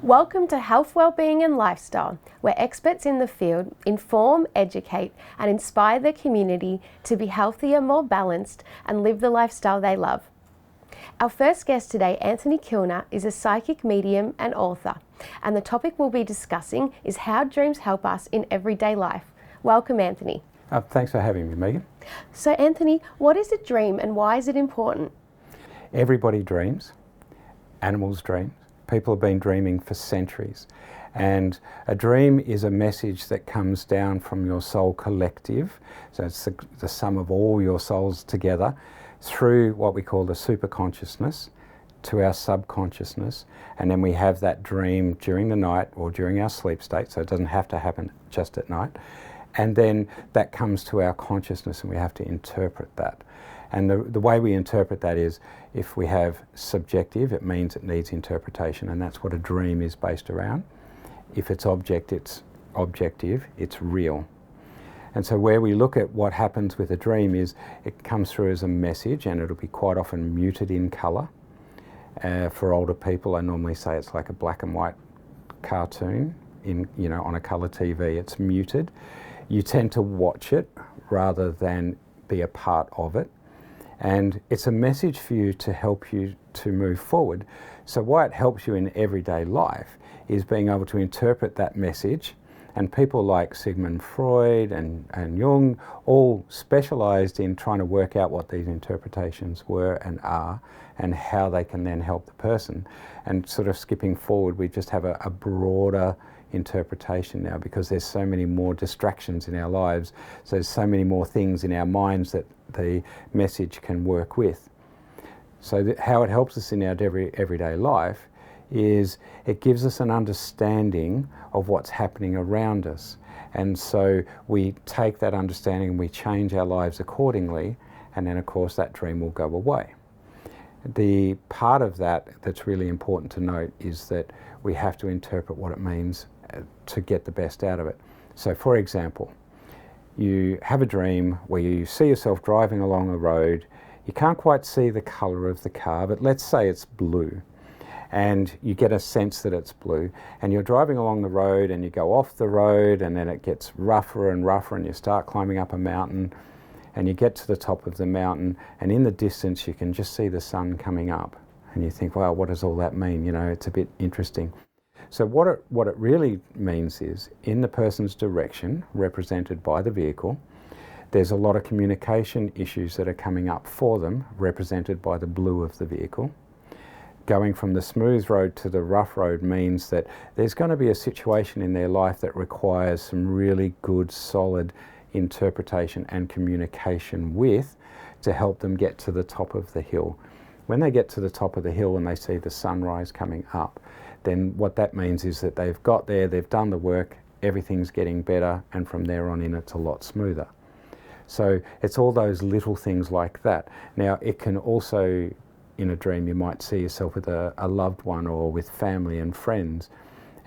Welcome to Health, Wellbeing and Lifestyle, where experts in the field inform, educate and inspire the community to be healthier, more balanced and live the lifestyle they love. Our first guest today, Anthony Kilner, is a psychic medium and author, and the topic we'll be discussing is how dreams help us in everyday life. Welcome, Anthony. Thanks for having me, Megan. So, Anthony, what is a dream and why is it important? Everybody dreams. Animals dream. People have been dreaming for centuries. And a dream is a message that comes down from your soul collective. So it's the sum of all your souls together through what we call the superconsciousness to our subconsciousness. And then we have that dream during the night or during our sleep state. So it doesn't have to happen just at night. And then that comes to our consciousness and we have to interpret that. And the way we interpret that is, if we have subjective, it means it needs interpretation, and that's what a dream is based around. If it's objective, it's real. And so where we look at what happens with a dream is, it comes through as a message, and it'll be quite often muted in colour. For older people, I normally say it's like a black and white cartoon on a colour TV. It's muted. You tend to watch it rather than be a part of it. And it's a message for you to help you to move forward. So why it helps you in everyday life is being able to interpret that message. And people like Sigmund Freud and Jung all specialised in trying to work out what these interpretations were and are and how they can then help the person. And sort of skipping forward, we just have a broader interpretation now because there's so many more distractions in our lives. So there's so many more things in our minds that the message can work with. So how it helps us in our everyday life is it gives us an understanding of what's happening around us. And so we take that understanding and we change our lives accordingly, and then of course that dream will go away. The part of that that's really important to note is that we have to interpret what it means to get the best out of it. So for example, you have a dream where you see yourself driving along a road. You can't quite see the colour of the car, but let's say it's blue. And you get a sense that it's blue. And you're driving along the road and you go off the road and then it gets rougher and rougher and you start climbing up a mountain and you get to the top of the mountain and in the distance you can just see the sun coming up. And you think, wow, what does all that mean? You know, it's a bit interesting. So what it really means is, in the person's direction, represented by the vehicle, there's a lot of communication issues that are coming up for them, represented by the blue of the vehicle. Going from the smooth road to the rough road means that there's going to be a situation in their life that requires some really good, solid interpretation and communication with to help them get to the top of the hill. When they get to the top of the hill and they see the sunrise coming up, then what that means is that they've got there, they've done the work, everything's getting better, and from there on in it's a lot smoother. So it's all those little things like that. Now it can also, in a dream, you might see yourself with a loved one or with family and friends,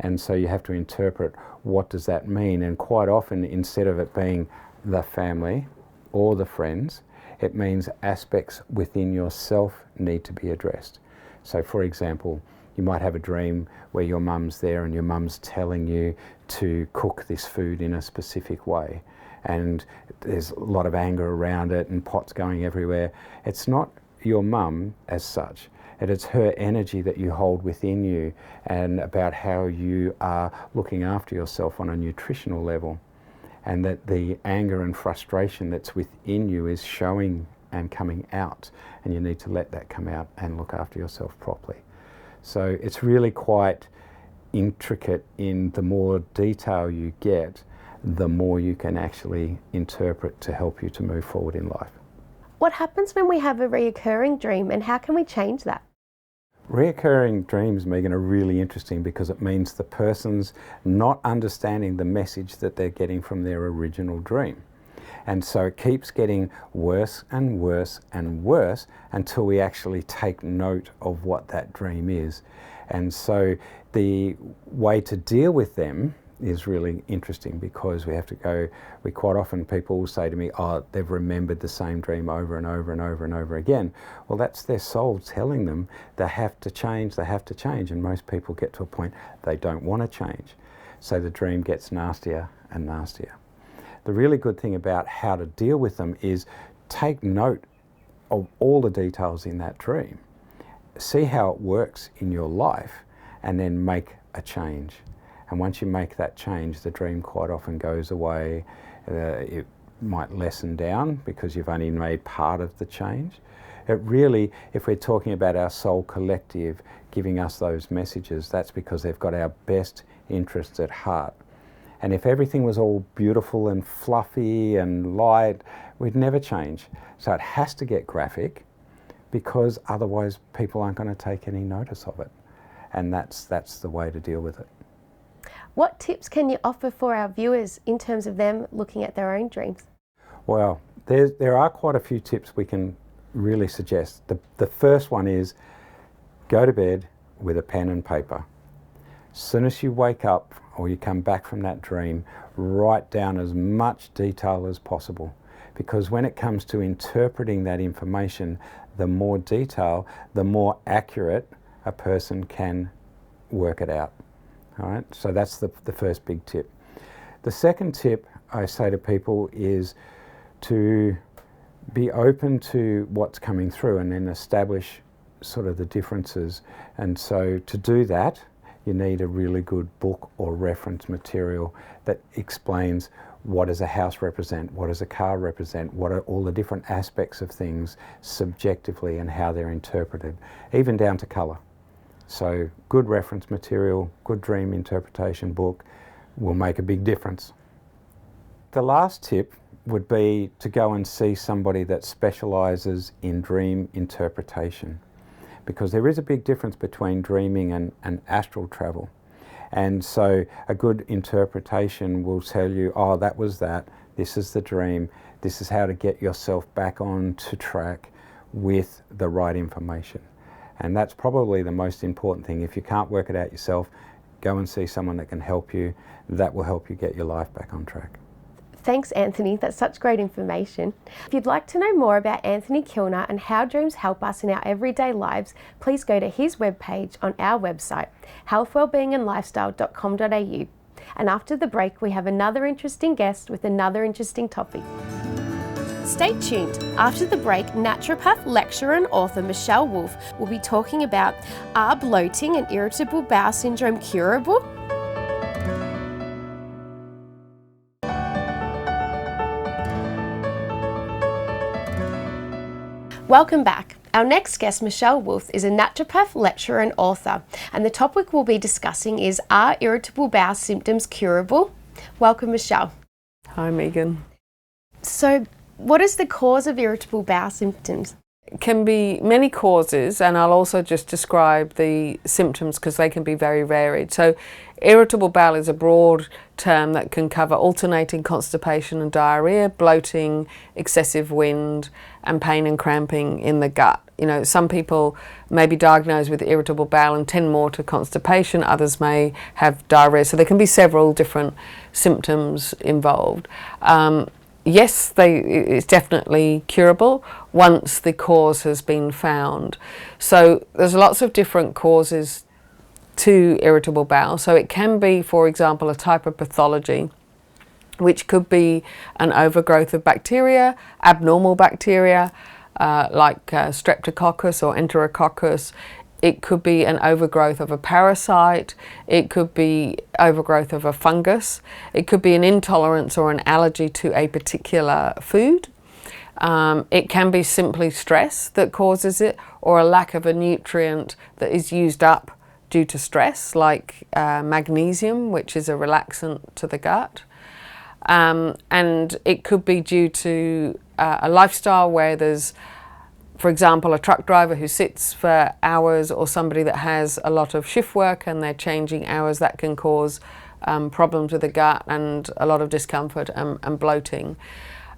and so you have to interpret what does that mean. And quite often, instead of it being the family or the friends, it means aspects within yourself need to be addressed. So for example, you might have a dream where your mum's there and your mum's telling you to cook this food in a specific way, and there's a lot of anger around it and pots going everywhere. It's not your mum as such. It's her energy that you hold within you and about how you are looking after yourself on a nutritional level, and that the anger and frustration that's within you is showing and coming out, and you need to let that come out and look after yourself properly. So it's really quite intricate. In the more detail you get, the more you can actually interpret to help you to move forward in life. What happens when we have a reoccurring dream and how can we change that? Reoccurring dreams, Megan, are really interesting because it means the person's not understanding the message that they're getting from their original dream. And so it keeps getting worse and worse and worse until we actually take note of what that dream is. And so the way to deal with them is really interesting, because we quite often, people will say to me, oh, they've remembered the same dream over and over and over and over again. Well, that's their soul telling them they have to change, and most people get to a point they don't want to change. So the dream gets nastier and nastier. The really good thing about how to deal with them is take note of all the details in that dream, see how it works in your life, and then make a change. And once you make that change, the dream quite often goes away. It might lessen down because you've only made part of the change. It really, if we're talking about our soul collective giving us those messages, that's because they've got our best interests at heart. And if everything was all beautiful and fluffy and light, we'd never change. So it has to get graphic, because otherwise people aren't going to take any notice of it. And that's the way to deal with it. What tips can you offer for our viewers in terms of them looking at their own dreams? Well, there are quite a few tips we can really suggest. The first one is go to bed with a pen and paper. As soon as you wake up or you come back from that dream, write down as much detail as possible, because when it comes to interpreting that information, the more detail, the more accurate a person can work it out. All right, so that's the first big tip. The second tip I say to people is to be open to what's coming through and then establish sort of the differences. And so to do that, you need a really good book or reference material that explains what does a house represent, what does a car represent, what are all the different aspects of things subjectively and how they're interpreted, even down to colour. So good reference material, good dream interpretation book will make a big difference. The last tip would be to go and see somebody that specialises in dream interpretation, because there is a big difference between dreaming and astral travel. And so a good interpretation will tell you, oh, that was that, this is the dream, this is how to get yourself back on to track with the right information. And that's probably the most important thing. If you can't work it out yourself, go and see someone that can help you. That will help you get your life back on track. Thanks, Anthony. That's such great information. If you'd like to know more about Anthony Kilner and how dreams help us in our everyday lives, please go to his webpage on our website, healthwellbeingandlifestyle.com.au. And after the break, we have another interesting guest with another interesting topic. Stay tuned. After the break, naturopath, lecturer and author Michèle Wolff will be talking about, are bloating and irritable bowel syndrome curable? Welcome back. Our next guest, Michèle Wolff, is a naturopath, lecturer and author, and the topic we'll be discussing is, are irritable bowel symptoms curable? Welcome, Michèle. Hi, Megan. So, what is the cause of irritable bowel symptoms? It can be many causes, and I'll also just describe the symptoms because they can be very varied. So irritable bowel is a broad term that can cover alternating constipation and diarrhea, bloating, excessive wind, and pain and cramping in the gut. You know, some people may be diagnosed with irritable bowel and tend more to constipation, others may have diarrhea, so there can be several different symptoms involved. Yes, it's definitely curable once the cause has been found. So there's lots of different causes to irritable bowel. So it can be, for example, a type of pathology, which could be an overgrowth of bacteria, abnormal bacteria, like streptococcus or enterococcus. It could be an overgrowth of a parasite, it could be overgrowth of a fungus, it could be an intolerance or an allergy to a particular food. It can be simply stress that causes it, or a lack of a nutrient that is used up due to stress, like magnesium, which is a relaxant to the gut. And it could be due to a lifestyle where there's, for example, a truck driver who sits for hours, or somebody that has a lot of shift work and they're changing hours. That can cause problems with the gut and a lot of discomfort and bloating.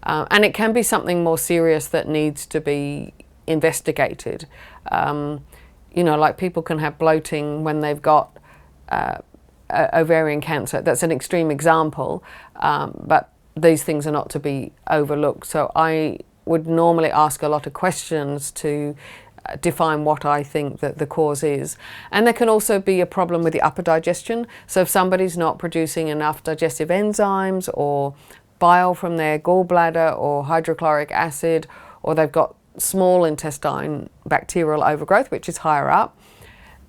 And it can be something more serious that needs to be investigated. You know, like people can have bloating when they've got ovarian cancer. That's an extreme example, but these things are not to be overlooked. So I would normally ask a lot of questions to define what I think that the cause is. And there can also be a problem with the upper digestion. So if somebody's not producing enough digestive enzymes or bile from their gallbladder or hydrochloric acid, or they've got small intestine bacterial overgrowth, which is higher up,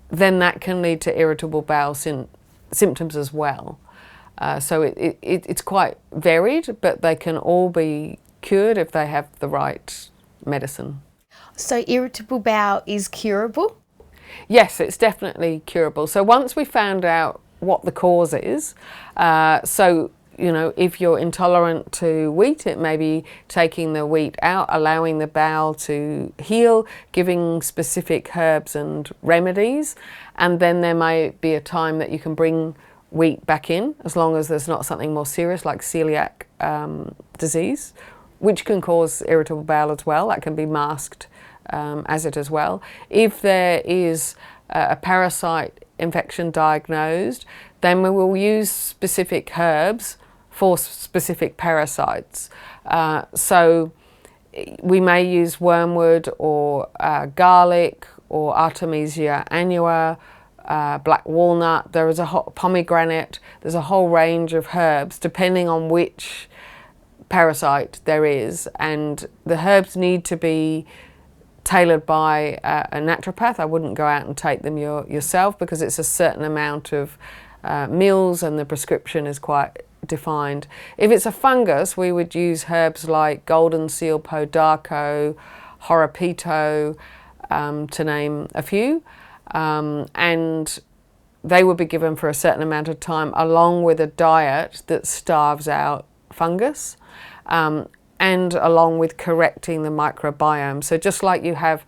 then that can lead to irritable bowel symptoms as well. So it's quite varied, but they can all be cured if they have the right medicine. So irritable bowel is curable? Yes, it's definitely curable. So once we found out what the cause is, so you know, if you're intolerant to wheat, it may be taking the wheat out, allowing the bowel to heal, giving specific herbs and remedies, and then there may be a time that you can bring wheat back in, as long as there's not something more serious like celiac disease, which can cause irritable bowel as well. That can be masked as it as well. If there is a parasite infection diagnosed, then we will use specific herbs for specific parasites. So we may use wormwood or garlic or Artemisia annua, black walnut. There is a pomegranate. There's a whole range of herbs depending on which parasite there is, and the herbs need to be tailored by a naturopath. I wouldn't go out and take them yourself, because it's a certain amount of meals and the prescription is quite defined. If it's a fungus, we would use herbs like golden seal podarco, horopito, to name a few, and they would be given for a certain amount of time along with a diet that starves out fungus, and along with correcting the microbiome. So just like you have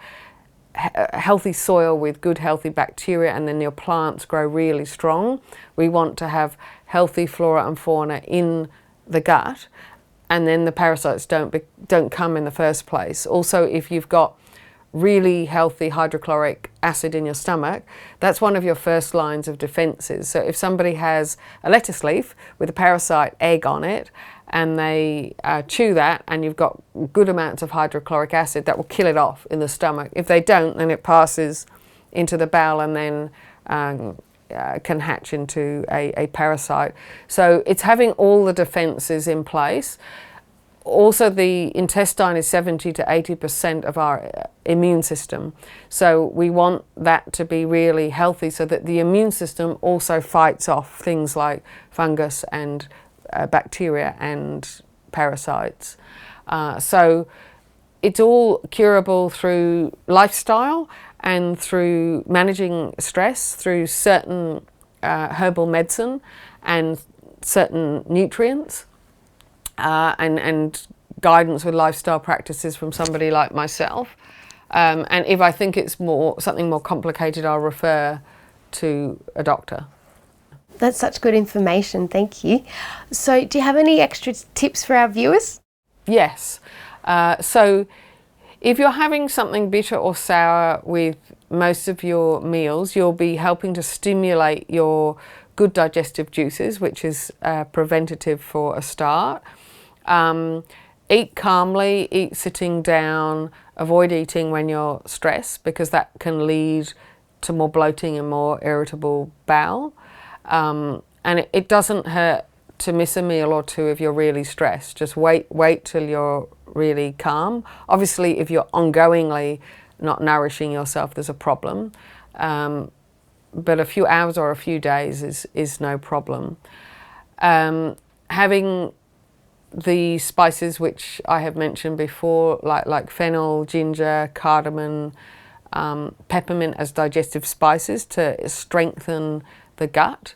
healthy soil with good healthy bacteria and then your plants grow really strong, we want to have healthy flora and fauna in the gut, and then the parasites don't come in the first place. Also, if you've got really healthy hydrochloric acid in your stomach, that's one of your first lines of defenses. So if somebody has a lettuce leaf with a parasite egg on it and they chew that, and you've got good amounts of hydrochloric acid, that will kill it off in the stomach. If they don't, then it passes into the bowel and then can hatch into a parasite. So it's having all the defenses in place. Also, the intestine is 70 to 80% of our immune system. So we want that to be really healthy so that the immune system also fights off things like fungus and bacteria and parasites. So it's all curable through lifestyle and through managing stress, through certain herbal medicine and certain nutrients. And guidance with lifestyle practices from somebody like myself. And if I think it's something more complicated, I'll refer to a doctor. That's such good information, thank you. So do you have any extra tips for our viewers? Yes. So if you're having something bitter or sour with most of your meals, you'll be helping to stimulate your good digestive juices, which is preventative for a start. Eat calmly, eat sitting down, avoid eating when you're stressed, because that can lead to more bloating and more irritable bowel. And it doesn't hurt to miss a meal or two if you're really stressed. Just wait till you're really calm. Obviously, if you're ongoingly not nourishing yourself, there's a problem. But a few hours or a few days is no problem. Having the spices which I have mentioned before, like fennel, ginger, cardamom, peppermint as digestive spices to strengthen the gut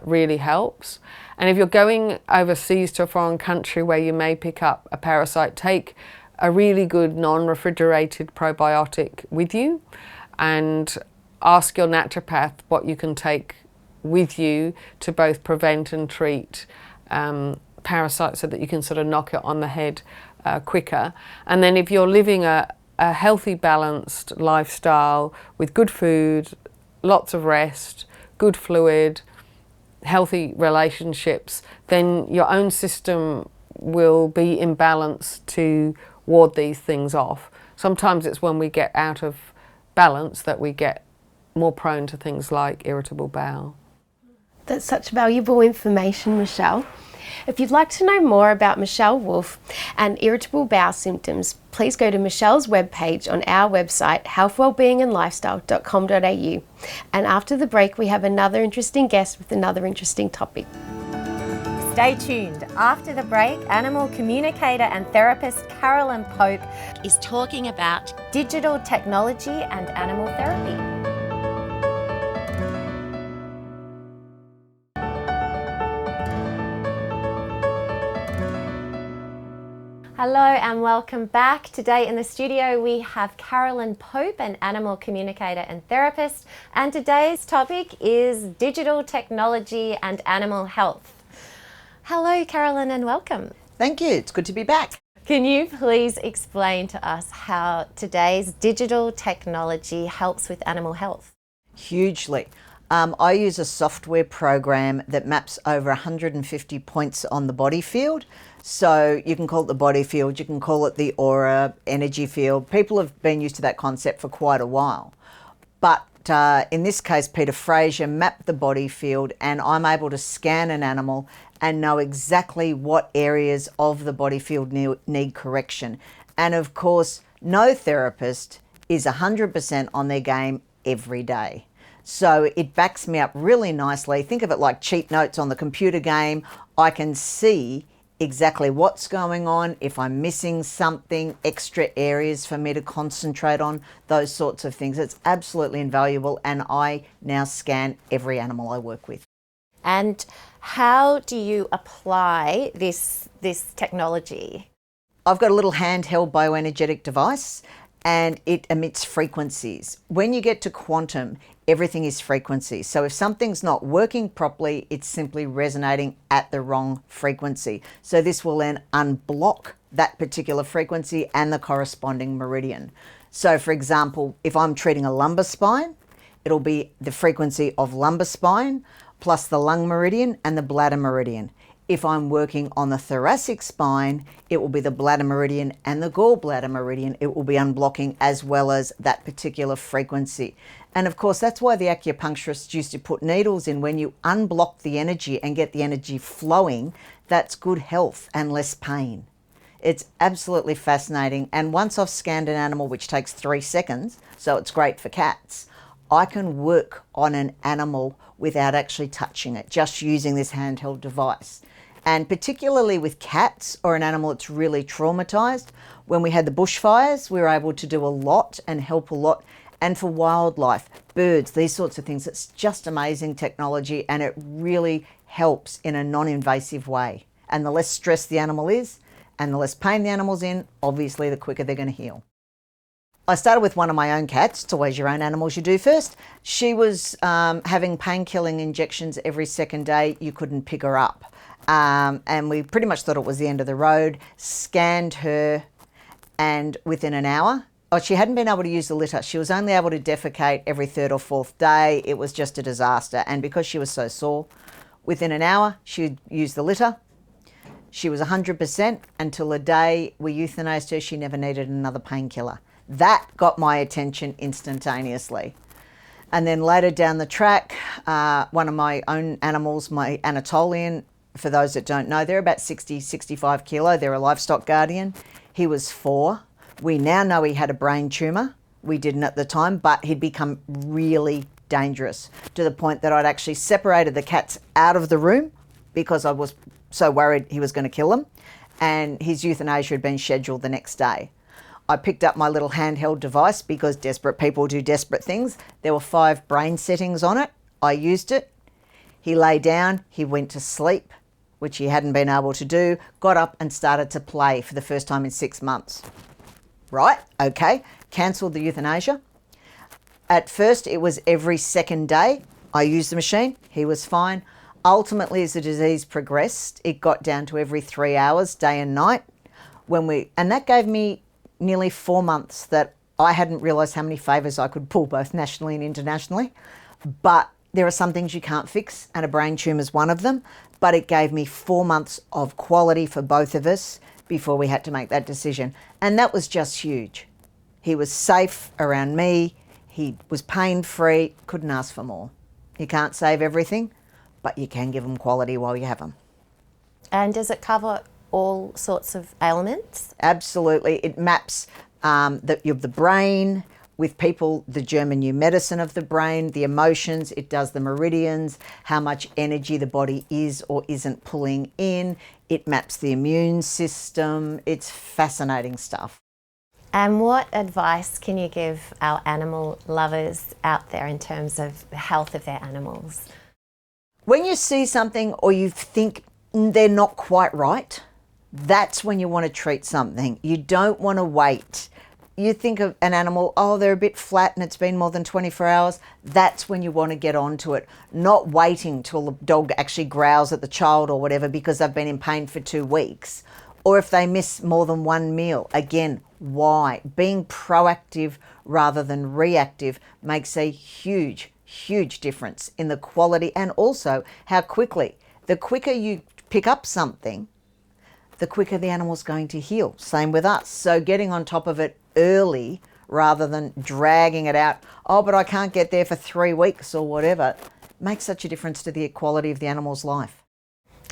really helps. And if you're going overseas to a foreign country where you may pick up a parasite, take a really good non-refrigerated probiotic with you and ask your naturopath what you can take with you to both prevent and treat parasites, so that you can sort of knock it on the head quicker. And then if you're living a healthy, balanced lifestyle with good food, lots of rest, good fluid, healthy relationships, then your own system will be in balance to ward these things off. Sometimes it's when we get out of balance that we get more prone to things like irritable bowel. That's such valuable information, Michèle. If you'd like to know more about Michèle Wolff and irritable bowel symptoms, please go to Michèle's webpage on our website, healthwellbeingandlifestyle.com.au. And after the break, we have another interesting guest with another interesting topic. Stay tuned. After the break, animal communicator and therapist Caroline Pope is talking about digital technology and animal therapy. Hello and welcome back. Today in the studio we have Caroline Pope, an animal communicator and therapist, and today's topic is digital technology and animal health. Hello Caroline and welcome. Thank you, it's good to be back. Can you please explain to us how today's digital technology helps with animal health? Hugely. I use a software program that maps over 150 points on the body field. So you can call it the body field, you can call it the aura, energy field. People have been used to that concept for quite a while. But in this case, Peter Fraser mapped the body field, and I'm able to scan an animal and know exactly what areas of the body field need correction. And of course, no therapist is 100% on their game every day. So it backs me up really nicely. Think of it like cheat notes on the computer game. I can see exactly what's going on, if I'm missing something, extra areas for me to concentrate on, those sorts of things. It's absolutely invaluable, and I now scan every animal I work with. And how do you apply this technology? I've got a little handheld bioenergetic device, and it emits frequencies. When you get to quantum, everything is frequency. So if something's not working properly, it's simply resonating at the wrong frequency. So this will then unblock that particular frequency and the corresponding meridian. So for example, if I'm treating a lumbar spine, it'll be the frequency of lumbar spine plus the lung meridian and the bladder meridian. If I'm working on the thoracic spine, it will be the bladder meridian and the gallbladder meridian. It will be unblocking as well as that particular frequency. And of course, that's why the acupuncturists used to put needles in. When you unblock the energy and get the energy flowing, that's good health and less pain. It's absolutely fascinating. And once I've scanned an animal, which takes 3 seconds, so it's great for cats, I can work on an animal without actually touching it, just using this handheld device. And particularly with cats or an animal that's really traumatized, when we had the bushfires, we were able to do a lot and help a lot. And for wildlife, birds, these sorts of things, it's just amazing technology, and it really helps in a non-invasive way. And the less stress the animal is and the less pain the animal's in, obviously the quicker they're going to heal. I started with one of my own cats. It's always your own animals you do first. She was having pain-killing injections every second day. You couldn't pick her up. And we pretty much thought it was the end of the road, scanned her, and within an hour, she hadn't been able to use the litter. She was only able to defecate every third or fourth day. It was just a disaster. And because she was so sore, within an hour, she'd use the litter. She was 100% until the day we euthanized her. She never needed another painkiller. That got my attention instantaneously. And then later down the track, one of my own animals, my Anatolian, for those that don't know, they're about 60, 65 kilo. They're a livestock guardian. He was 4. We now know he had a brain tumour. We didn't at the time, but he'd become really dangerous to the point that I'd actually separated the cats out of the room because I was so worried he was going to kill them. And his euthanasia had been scheduled the next day. I picked up my little handheld device because desperate people do desperate things. There were 5 brain settings on it. I used it. He lay down. He went to sleep, which he hadn't been able to do, got up and started to play for the first time in 6 months. Right, okay, cancelled the euthanasia. At first it was every second day. I used the machine, he was fine. Ultimately, as the disease progressed, it got down to every 3 hours, day and night. And that gave me nearly 4 months that I hadn't realised how many favours I could pull both nationally and internationally. But There are some things you can't fix, and a brain tumour is one of them, but it gave me 4 months of quality for both of us before we had to make that decision. And that was just huge. He was safe around me, he was pain-free, couldn't ask for more. You can't save everything, but you can give them quality while you have them. And does it cover all sorts of ailments? Absolutely. It maps the brain, with people, the German new medicine of the brain, the emotions, it does the meridians, how much energy the body is or isn't pulling in. It maps the immune system. It's fascinating stuff. And what advice can you give our animal lovers out there in terms of the health of their animals? When you see something or you think they're not quite right, that's when you want to treat something. You don't want to wait. You think of an animal, oh, they're a bit flat and it's been more than 24 hours. That's when you want to get onto it, not waiting till the dog actually growls at the child or whatever because they've been in pain for 2 weeks. Or if they miss more than one meal. Again, why? Being proactive rather than reactive makes a huge, huge difference in the quality and also how quickly. The quicker you pick up something, the quicker the animal's going to heal. Same with us. So getting on top of it early rather than dragging it out, oh, but I can't get there for 3 weeks or whatever, makes such a difference to the quality of the animal's life.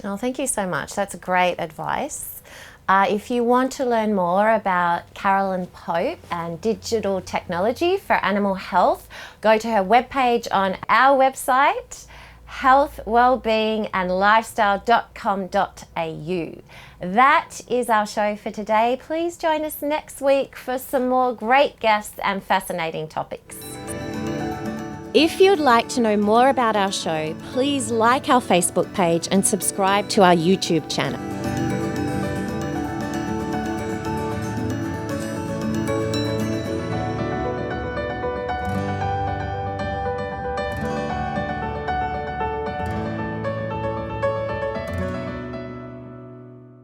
Oh, thank you so much. That's great advice. If you want to learn more about Caroline Pope and digital technology for animal health, go to her webpage on our website, healthwellbeingandlifestyle.com.au. That is our show for today. Please join us next week for some more great guests and fascinating topics. If you'd like to know more about our show, please like our Facebook page and subscribe to our YouTube channel.